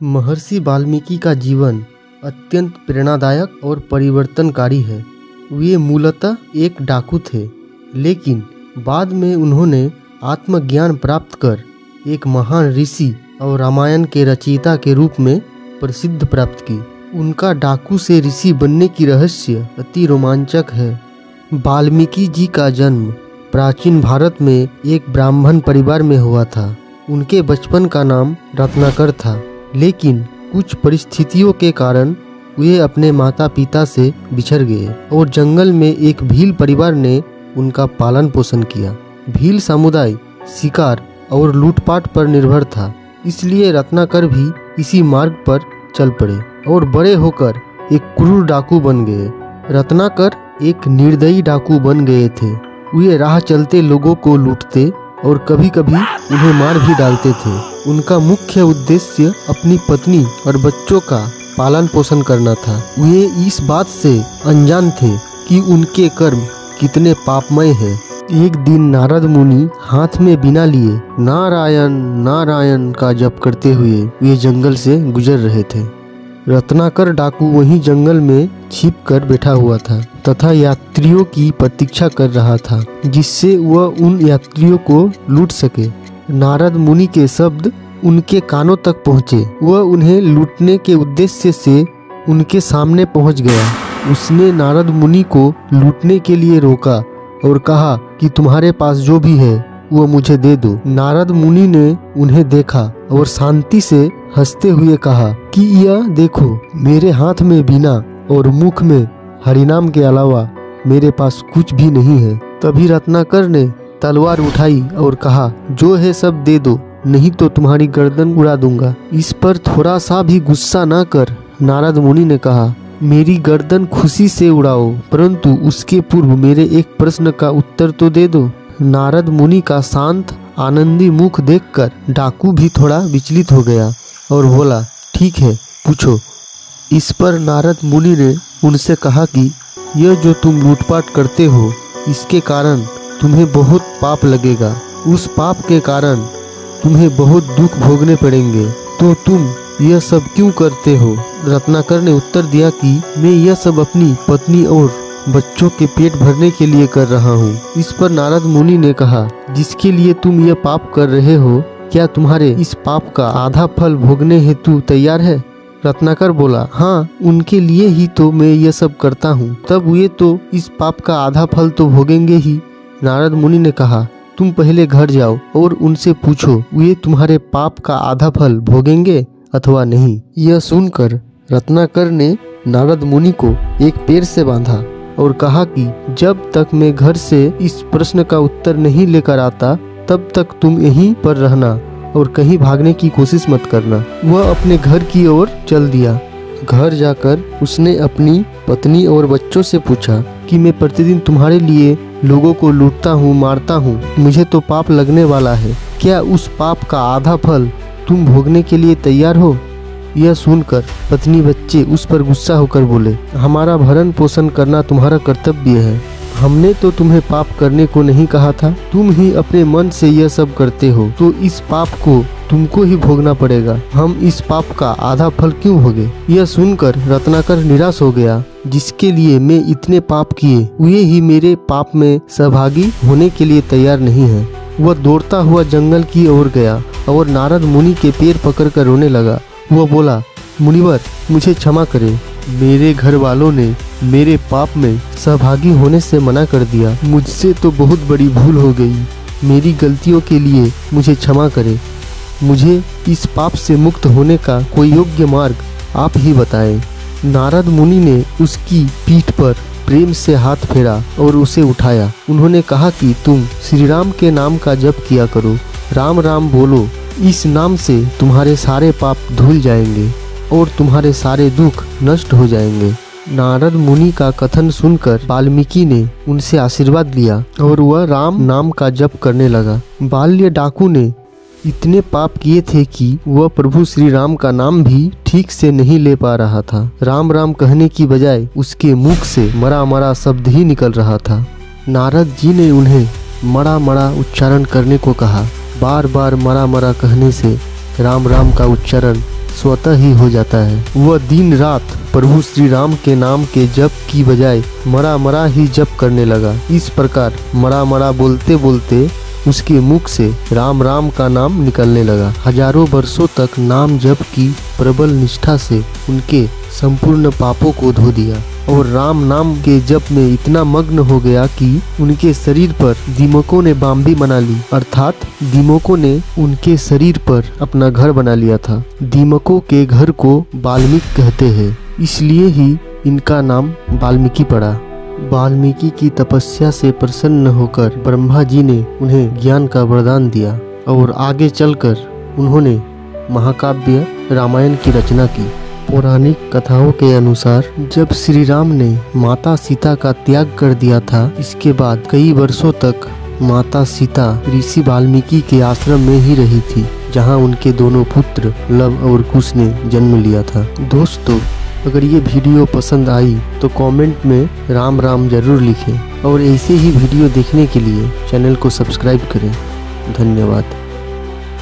महर्षि वाल्मीकि का जीवन अत्यंत प्रेरणादायक और परिवर्तनकारी है। वे मूलतः एक डाकू थे, लेकिन बाद में उन्होंने आत्मज्ञान प्राप्त कर एक महान ऋषि और रामायण के रचयिता के रूप में प्रसिद्ध प्राप्त की। उनका डाकू से ऋषि बनने की रहस्य अति रोमांचक है। वाल्मीकि जी का जन्म प्राचीन भारत में एक ब्राह्मण परिवार में हुआ था। उनके बचपन का नाम रत्नाकर था, लेकिन कुछ परिस्थितियों के कारण वे अपने माता पिता से बिछड़ गए और जंगल में एक भील परिवार ने उनका पालन पोषण किया। भील समुदाय शिकार और लूटपाट पर निर्भर था, इसलिए रत्नाकर भी इसी मार्ग पर चल पड़े और बड़े होकर एक क्रूर डाकू बन गए। रत्नाकर एक निर्दयी डाकू बन गए थे। वे राह चलते लोगों को लूटते और कभी कभी उन्हें मार भी डालते थे। उनका मुख्य उद्देश्य अपनी पत्नी और बच्चों का पालन पोषण करना था। वे इस बात से अनजान थे कि उनके कर्म कितने पापमय हैं। एक दिन नारद मुनि हाथ में बीना लिए नारायण नारायण का जप करते हुए वे जंगल से गुजर रहे थे। रत्नाकर डाकू वहीं जंगल में छिप कर बैठा हुआ था तथा यात्रियों की प्रतीक्षा कर रहा था, जिससे वह उन यात्रियों को लूट सके। नारद मुनि के शब्द उनके कानों तक पहुँचे। वह उन्हें लूटने के उद्देश्य से उनके सामने पहुँच गया। उसने नारद मुनि को लूटने के लिए रोका और कहा कि तुम्हारे पास जो भी है वो मुझे दे दो। नारद मुनि ने उन्हें देखा और शांति से हंसते हुए कहा कि यह देखो, मेरे हाथ में बीना और मुख में हरिनाम के अलावा मेरे पास कुछ भी नहीं है। तभी रत्नाकर ने तलवार उठाई और कहा, जो है सब दे दो, नहीं तो तुम्हारी गर्दन उड़ा दूंगा। इस पर थोड़ा सा भी गुस्सा न कर नारद मुनि ने कहा, मेरी गर्दन खुशी से उड़ाओ, परंतु उसके पूर्व मेरे एक प्रश्न का उत्तर तो दे दो। नारद मुनि का शांत आनंदी मुख देखकर डाकू भी थोड़ा विचलित हो गया और बोला, ठीक है, पूछो। इस पर नारद मुनि ने उनसे कहा कि यह जो तुम लूटपाट करते हो, इसके कारण तुम्हें बहुत पाप लगेगा। उस पाप के कारण तुम्हें बहुत दुख भोगने पड़ेंगे, तो तुम यह सब क्यों करते हो? रत्नाकर ने उत्तर दिया कि मैं यह सब अपनी पत्नी और बच्चों के पेट भरने के लिए कर रहा हूँ। इस पर नारद मुनि ने कहा, जिसके लिए तुम यह पाप कर रहे हो, क्या तुम्हारे इस पाप का आधा फल भोगने हेतु तैयार है? रत्नाकर बोला, हाँ, उनके लिए ही तो मैं यह सब करता हूँ। तब वे तो इस पाप का आधा फल तो भोगेंगे ही। नारद मुनि ने कहा, तुम पहले घर जाओ और उनसे पूछो, वे तुम्हारे पाप का आधा फल भोगेंगे अथवा नहीं। यह सुनकर रत्नाकर ने नारद मुनि को एक पेड़ से बांधा और कहा कि जब तक मैं घर से इस प्रश्न का उत्तर नहीं लेकर आता, तब तक तुम यहीं पर रहना और कहीं भागने की कोशिश मत करना। वह अपने घर की ओर चल दिया। घर जाकर उसने अपनी पत्नी और बच्चों से पूछा कि मैं प्रतिदिन तुम्हारे लिए लोगों को लूटता हूँ, मारता हूँ, मुझे तो पाप लगने वाला है। क्या उस पाप का आधा फल तुम भोगने के लिए तैयार हो? यह सुनकर पत्नी बच्चे उस पर गुस्सा होकर बोले, हमारा भरण पोषण करना तुम्हारा कर्तव्य है। हमने तो तुम्हें पाप करने को नहीं कहा था, तुम ही अपने मन से यह सब करते हो, तो इस पाप को तुमको ही भोगना पड़ेगा। हम इस पाप का आधा फल क्यों भोगे? यह सुनकर रत्नाकर निराश हो गया। जिसके लिए मैं इतने पाप किए, वे ही मेरे पाप में सहभागी होने के लिए तैयार नहीं है। वह दौड़ता हुआ जंगल की ओर गया और नारद मुनि के पैर पकड़कर रोने लगा। वह बोला, मुनिवर, मुझे क्षमा करें, मेरे घर वालों ने मेरे पाप में सहभागी होने से मना कर दिया। मुझसे तो बहुत बड़ी भूल हो गई। मेरी गलतियों के लिए मुझे क्षमा करें। मुझे इस पाप से मुक्त होने का कोई योग्य मार्ग आप ही बताएं। नारद मुनि ने उसकी पीठ पर प्रेम से हाथ फेरा और उसे उठाया। उन्होंने कहा कि तुम श्री राम के नाम का जप किया करो, राम राम बोलो। इस नाम से तुम्हारे सारे पाप धुल जाएंगे और तुम्हारे सारे दुख नष्ट हो जाएंगे। नारद मुनि का कथन सुनकर वाल्मीकि ने उनसे आशीर्वाद लिया और वह राम नाम का जप करने लगा। बाल्य डाकू ने इतने पाप किए थे कि वह प्रभु श्री राम का नाम भी ठीक से नहीं ले पा रहा था। राम राम कहने की बजाय उसके मुख से मरा मरा शब्द ही निकल रहा था। नारद जी ने उन्हें मरा मरा उच्चारण करने को कहा। बार बार मरा मरा कहने से राम राम का उच्चारण स्वतः ही हो जाता है। वह दिन रात प्रभु श्री राम के नाम के जप की बजाय मरा मरा ही जप करने लगा। इस प्रकार मरा मरा बोलते बोलते उसके मुख से राम राम का नाम निकलने लगा। हजारों वर्षों तक नाम जप की प्रबल निष्ठा से उनके संपूर्ण पापों को धो दिया और राम नाम के जप में इतना मग्न हो गया कि उनके शरीर पर दीमकों ने बाम्बी बना ली, अर्थात दीमकों ने उनके शरीर पर अपना घर बना लिया था। दीमकों के घर को वाल्मीकि कहते हैं, इसलिए ही इनका नाम वाल्मीकि पड़ा। वाल्मीकि की तपस्या से प्रसन्न होकर ब्रह्मा जी ने उन्हें ज्ञान का वरदान दिया और आगे चलकर उन्होंने महाकाव्य रामायण की रचना की। पौराणिक कथाओं के अनुसार जब श्री राम ने माता सीता का त्याग कर दिया था, इसके बाद कई वर्षों तक माता सीता ऋषि वाल्मीकि के आश्रम में ही रही थी, जहां उनके दोनों पुत्र लव और कुश ने जन्म लिया था। दोस्तों, अगर ये वीडियो पसंद आई तो कमेंट में राम राम जरूर लिखें और ऐसे ही वीडियो देखने के लिए चैनल को सब्सक्राइब करें। धन्यवाद।